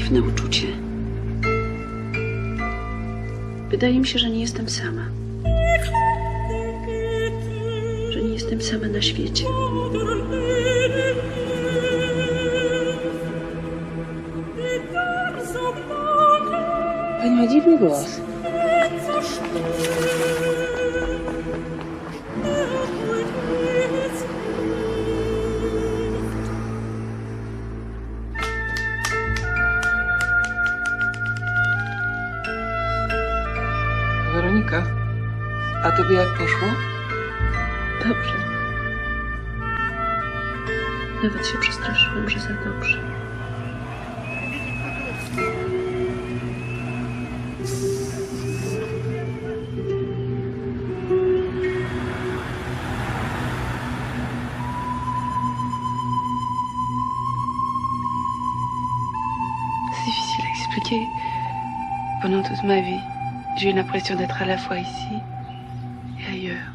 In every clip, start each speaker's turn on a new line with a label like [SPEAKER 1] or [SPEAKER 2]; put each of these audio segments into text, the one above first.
[SPEAKER 1] dziwne uczucie. Wydaje mi się, że nie jestem sama. Że nie jestem sama na świecie.
[SPEAKER 2] Pani ma dziwny głos.
[SPEAKER 3] Weronika, a tobie jak poszło?
[SPEAKER 1] Dobrze. Nawet się przestraszyłam, że za dobrze.
[SPEAKER 4] C'est difficile à expliquer. Pendant toute ma vie, j'ai eu l'impression d'être à la fois ici et ailleurs.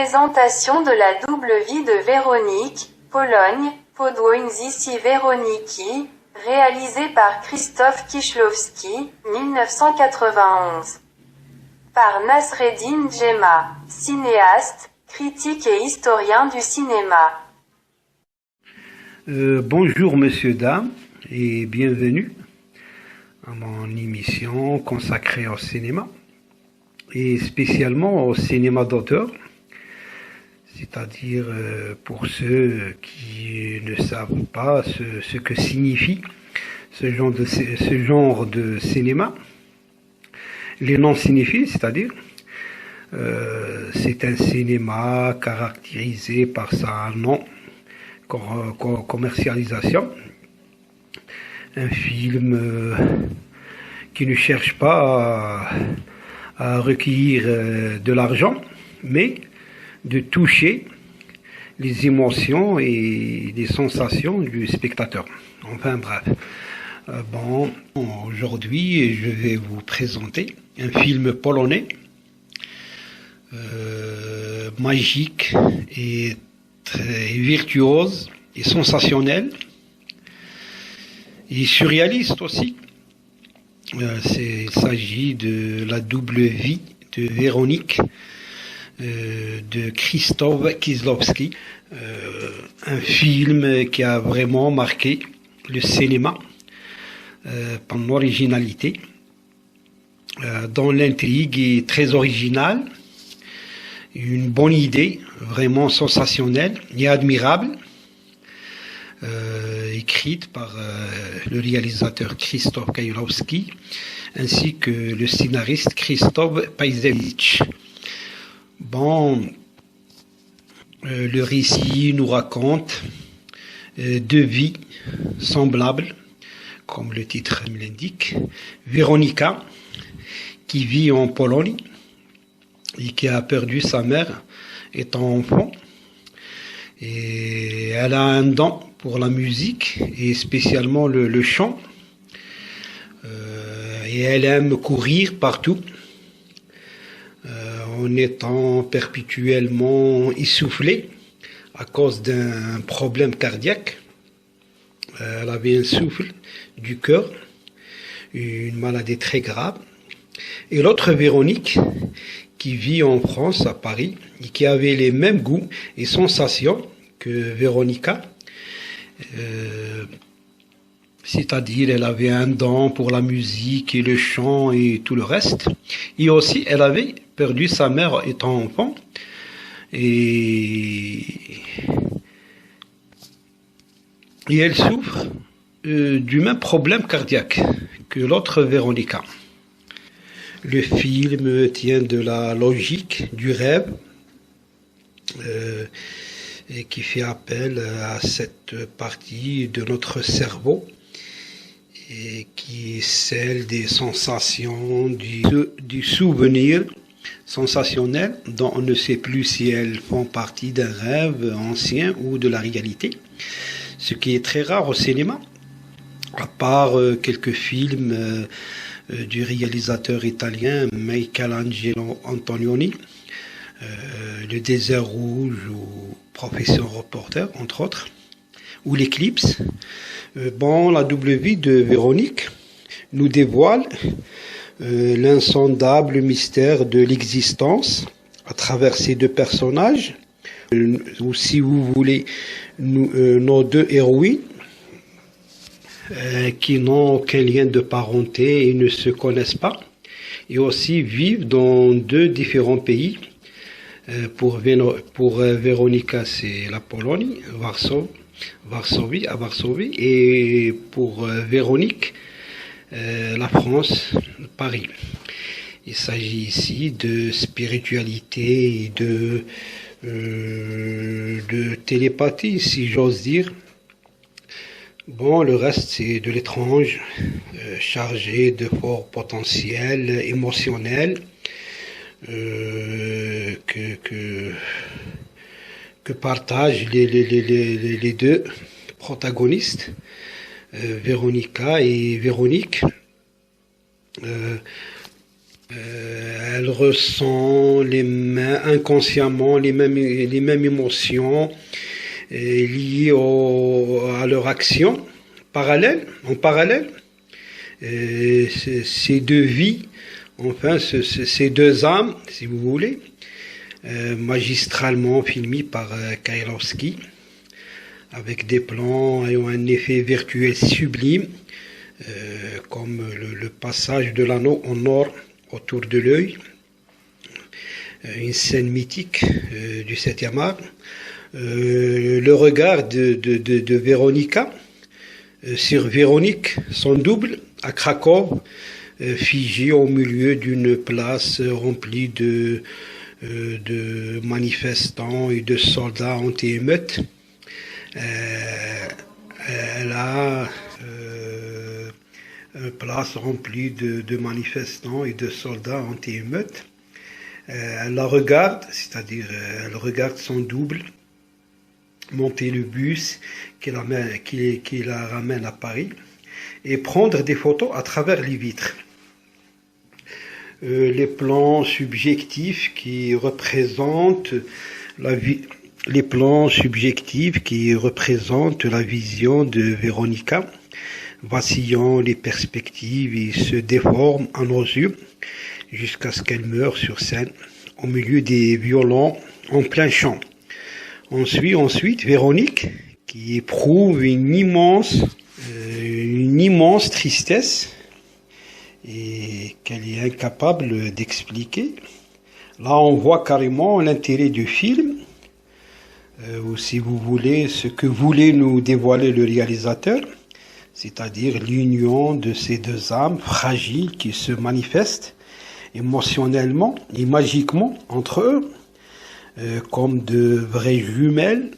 [SPEAKER 5] Présentation de la double vie de Véronique, Pologne, Podwójnisi Weroniki, réalisée par Krzysztof Kieślowski, 1991. Par Nasreddin Djema, cinéaste, critique et historien du cinéma.
[SPEAKER 6] Bonjour messieurs, dames, et bienvenue à mon émission consacrée au cinéma, et spécialement au cinéma d'auteur, c'est-à-dire pour ceux qui ne savent pas ce que signifie ce genre de cinéma. Les non-cinéphiles, c'est-à-dire, c'est un cinéma caractérisé par sa non-commercialisation, un film qui ne cherche pas à recueillir de l'argent, mais de toucher les émotions et les sensations du spectateur. Enfin bref. Bon, aujourd'hui, je vais vous présenter un film polonais, magique et très virtuose et sensationnel, et surréaliste aussi. Il s'agit de La double vie de Véronique, de Krzysztof Kieślowski, un film qui a vraiment marqué le cinéma par l'originalité, dont l'intrigue est très originale, une bonne idée, vraiment sensationnelle et admirable, écrite par le réalisateur Krzysztof Kieślowski ainsi que le scénariste Krzysztof Pajzewicz. Bon, Le récit nous raconte deux vies semblables, comme le titre l'indique. Véronika, qui vit en Pologne et qui a perdu sa mère étant enfant. Et elle a un don pour la musique et spécialement le chant. Et elle aime courir partout en étant perpétuellement essoufflée à cause d'un problème cardiaque. Elle avait un souffle du cœur, une maladie très grave. Et l'autre Véronique, qui vit en France, à Paris, et qui avait les mêmes goûts et sensations que Véronika, c'est-à-dire elle avait un don pour la musique et le chant et tout le reste. Et aussi, elle avait perdu sa mère étant enfant. Et elle souffre du même problème cardiaque que l'autre Véronika. Le film tient de la logique du rêve et qui fait appel à cette partie de notre cerveau et qui est celle des sensations, du souvenir sensationnel dont on ne sait plus si elles font partie d'un rêve ancien ou de la réalité, ce qui est très rare au cinéma, à part quelques films du réalisateur italien Michelangelo Antonioni, Le désert rouge ou Profession reporter, entre autres, ou L'Éclipse. La double vie de Véronique nous dévoile l'insondable mystère de l'existence à travers ces deux personnages, ou si vous voulez, nos deux héroïnes, qui n'ont aucun lien de parenté et ne se connaissent pas, et aussi vivent dans deux différents pays. Pour Véronika, c'est la Pologne, Varsovie, et pour Véronique, la France, Paris. Il s'agit ici de spiritualité et de télépathie, si j'ose dire. Le reste, c'est de l'étrange, chargé de forts potentiels émotionnels que partagent les deux protagonistes, Véronika et Véronique. Elle ressent inconsciemment les mêmes émotions liées à leur action en parallèle. Ces deux vies, enfin ces deux âmes, si vous voulez, magistralement filmées par Kieslowski, avec des plans ayant un effet virtuel sublime, comme le passage de l'anneau en or autour de l'œil, une scène mythique du 7e art, le regard de Véronika sur Véronique, son double, à Cracovie, figé au milieu d'une place remplie de manifestants et de soldats anti-émeutes. Elle a une place remplie de manifestants et de soldats anti-émeutes. Elle la regarde, c'est-à-dire elle regarde son double monter le bus qui la ramène à Paris et prendre des photos à travers les vitres. Les plans subjectifs qui représentent la vision de Véronika, vacillant les perspectives et se déforment à nos yeux jusqu'à ce qu'elle meure sur scène au milieu des violons en plein chant. On suit ensuite Véronique qui éprouve une immense tristesse et qu'elle est incapable d'expliquer. Là, on voit carrément l'intérêt du film, ou si vous voulez, ce que voulait nous dévoiler le réalisateur, c'est-à-dire l'union de ces deux âmes fragiles qui se manifestent émotionnellement et magiquement entre eux. comme de vraies jumelles.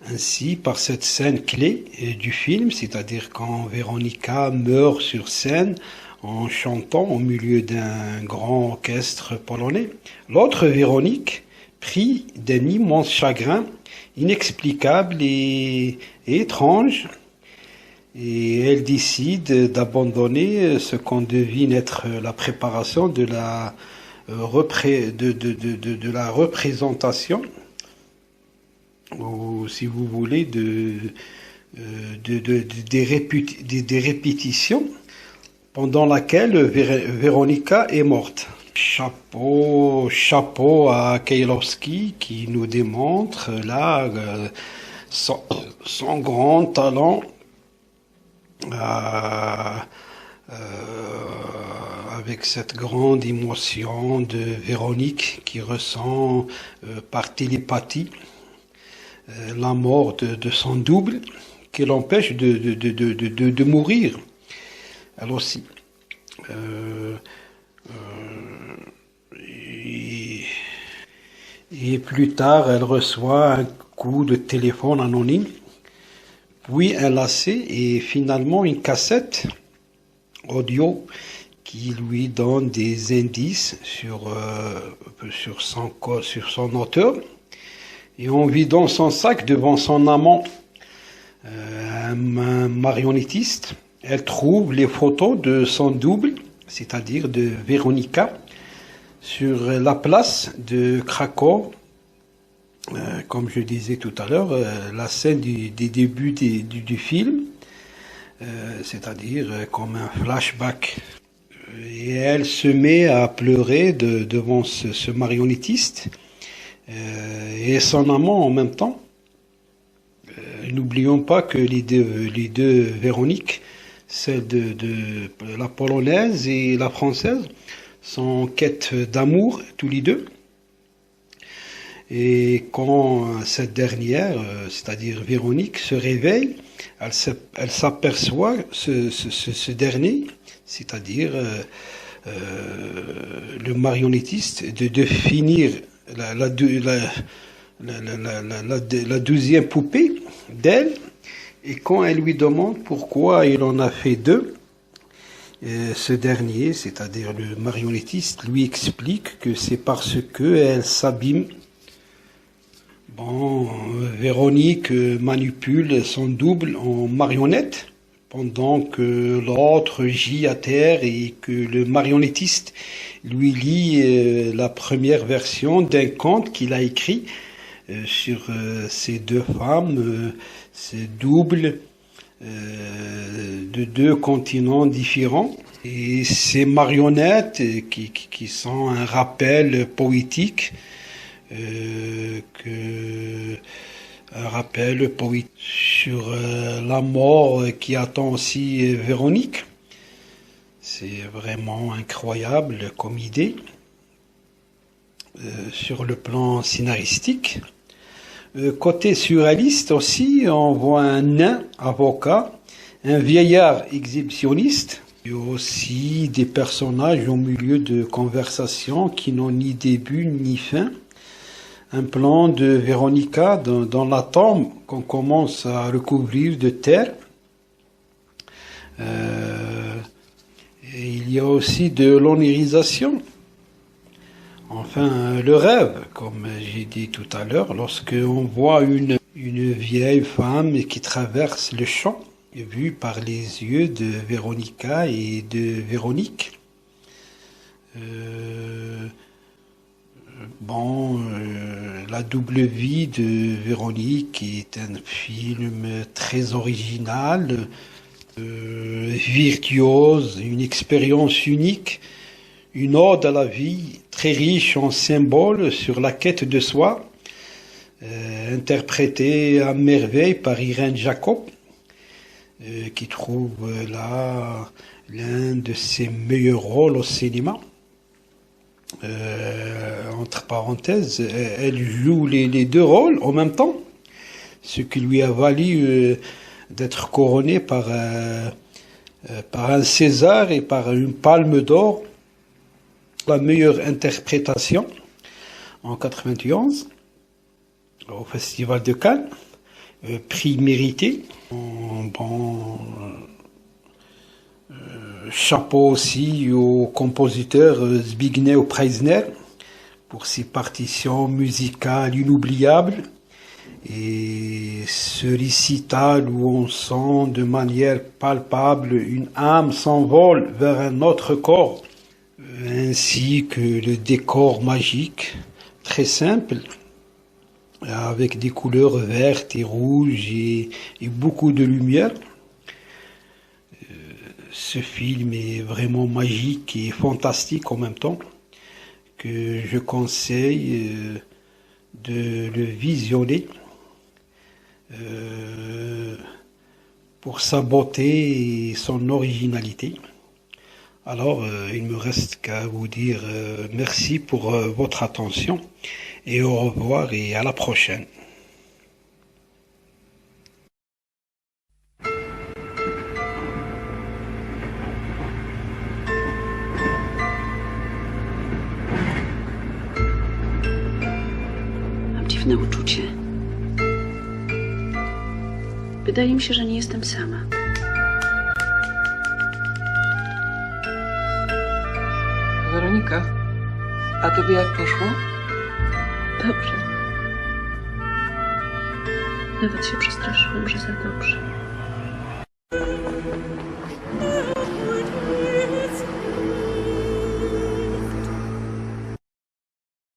[SPEAKER 6] Ainsi, par cette scène clé du film, c'est-à-dire quand Véronica meurt sur scène en chantant au milieu d'un grand orchestre polonais, l'autre Véronique, pris d'un immense chagrin inexplicable et étrange, et elle décide d'abandonner ce qu'on devine être la préparation de la représentation, ou si vous voulez, des répétitions pendant laquelle Véronica est morte. Chapeau à Kieślowski qui nous démontre là son grand talent avec cette grande émotion de Véronique qui ressent par télépathie la mort de son double qui l'empêche de mourir. Elle aussi. Et plus tard, elle reçoit un coup de téléphone anonyme, puis un lacet et finalement une cassette audio qui lui donne des indices sur son auteur. Et en vidant son sac devant son amant, un marionnettiste, elle trouve les photos de son double, c'est-à-dire de Véronica, sur la place de Krakow. Comme je disais tout à l'heure, la scène des débuts du film, c'est-à-dire comme un flashback. Et elle se met à pleurer devant ce marionnettiste et son amant en même temps. N'oublions pas que les deux Véroniques, celle de la polonaise et la française, sont en quête d'amour tous les deux. Et quand cette dernière, c'est-à-dire Véronique, se réveille, elle s'aperçoit ce dernier, c'est-à-dire le marionnettiste, de finir la deuxième poupée d'elle. Et quand elle lui demande pourquoi il en a fait deux, ce dernier, c'est-à-dire le marionnettiste, lui explique que c'est parce que elle s'abîme. Bon, Véronique manipule son double en marionnette pendant que l'autre gît à terre et que le marionnettiste lui lit la première version d'un conte qu'il a écrit sur ces deux femmes, ces doubles de deux continents différents. Et ces marionnettes qui sont un rappel poétique sur la mort qui attend aussi Véronique. C'est vraiment incroyable comme idée sur le plan scénaristique. Côté surréaliste aussi, on voit un nain avocat, un vieillard exhibitionniste, et aussi des personnages au milieu de conversations qui n'ont ni début ni fin. Un plan de Véronica dans la tombe qu'on commence à recouvrir de terre. Et il y a aussi de l'onirisation. Enfin, le rêve, comme j'ai dit tout à l'heure, lorsque on voit une vieille femme qui traverse le champ, vue par les yeux de Véronica et de Véronique. La double vie de Véronique est un film très original, virtuose, une expérience unique, une ode à la vie très riche en symboles sur la quête de soi, interprétée à merveille par Irène Jacob, qui trouve là l'un de ses meilleurs rôles au cinéma. Entre parenthèses, elle joue les deux rôles en même temps, ce qui lui a valu d'être couronnée par un César et par une Palme d'Or, la meilleure interprétation en 91 au Festival de Cannes, prix mérité. Chapeau aussi au compositeur Zbigniew Preisner pour ses partitions musicales inoubliables et ce récital où on sent de manière palpable une âme s'envole vers un autre corps, ainsi que le décor magique, très simple, avec des couleurs vertes et rouges et beaucoup de lumière. Ce film est vraiment magique et fantastique en même temps, que je conseille de le visionner pour sa beauté et son originalité. Alors, il me reste qu'à vous dire merci pour votre attention et au revoir et à la prochaine.
[SPEAKER 1] Mam dziwne uczucie. Wydaje mi się, że nie jestem sama.
[SPEAKER 3] Weronika, a tobie jak poszło?
[SPEAKER 1] Dobrze. Nawet się przestraszyłam, że za dobrze.